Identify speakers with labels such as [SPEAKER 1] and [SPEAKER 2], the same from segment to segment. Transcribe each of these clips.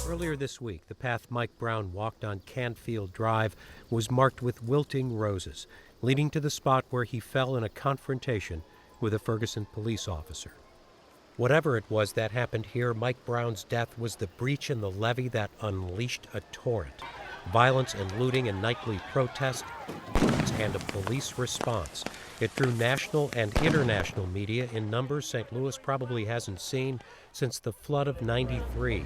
[SPEAKER 1] Earlier this week, the path Mike Brown walked on Canfield Drive was marked with wilting roses, leading to the spot where he fell in a confrontation with a Ferguson police officer. Whatever it was that happened here, Mike Brown's death was the breach in the levee that unleashed a torrent. Violence and looting and nightly protest, and a police response. It drew national and international media in numbers St. Louis probably hasn't seen since the flood of '93.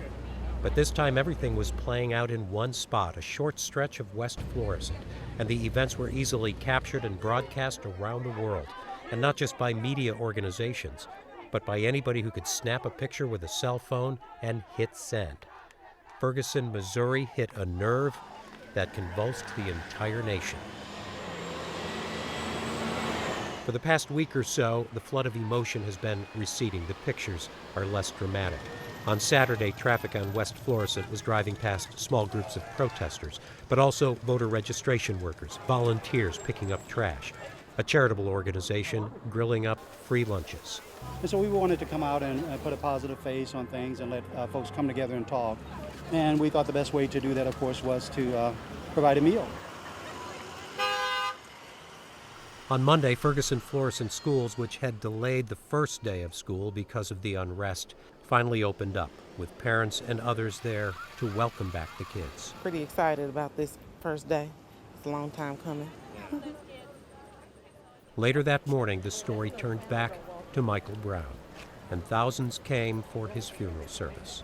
[SPEAKER 1] But this time everything was playing out in one spot, a short stretch of West Florissant, and the events were easily captured and broadcast around the world, and not just by media organizations, but by anybody who could snap a picture with a cell phone and hit send. Ferguson, Missouri hit a nerve that convulsed the entire nation. For the past week or so, the flood of emotion has been receding. The pictures are less dramatic. On Saturday, traffic on West Florissant was driving past small groups of protesters, but also voter registration workers, volunteers picking up trash, a charitable organization grilling up free lunches.
[SPEAKER 2] And so we wanted to come out and put a positive face on things and let folks come together and talk. And we thought the best way to do that, of course, was to provide a meal.
[SPEAKER 1] On Monday, Ferguson-Florissant schools, which had delayed the first day of school because of the unrest, finally opened up, with parents and others there to welcome back the kids.
[SPEAKER 3] Pretty excited about this first day. It's a long time coming.
[SPEAKER 1] Later that morning, the story turned back to Michael Brown, and thousands came for his funeral service.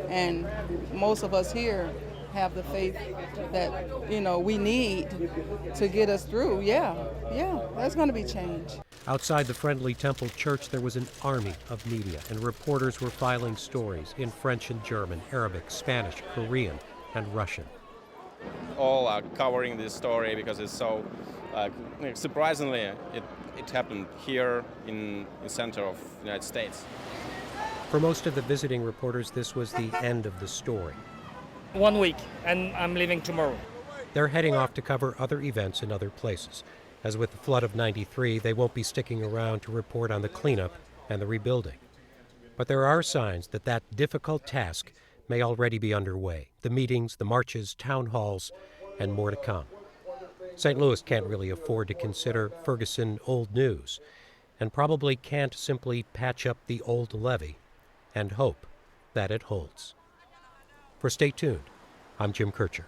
[SPEAKER 4] And most of us here have the faith that, we need to get us through. Yeah, there's going to be change.
[SPEAKER 1] Outside the Friendly Temple Church, there was an army of media, and reporters were filing stories in French and German, Arabic, Spanish, Korean, and Russian.
[SPEAKER 5] All are covering this story because it's so, surprisingly, it happened here in the center of the United States.
[SPEAKER 1] For most of the visiting reporters, this was the end of the story.
[SPEAKER 6] 1 week, and I'm leaving tomorrow.
[SPEAKER 1] They're heading off to cover other events in other places. As with the flood of '93, they won't be sticking around to report on the cleanup and the rebuilding. But there are signs that that difficult task may already be underway. The meetings, the marches, town halls, and more to come. St. Louis can't really afford to consider Ferguson old news, and probably can't simply patch up the old levee and hope that it holds. For Stay Tuned, I'm Jim Kircher.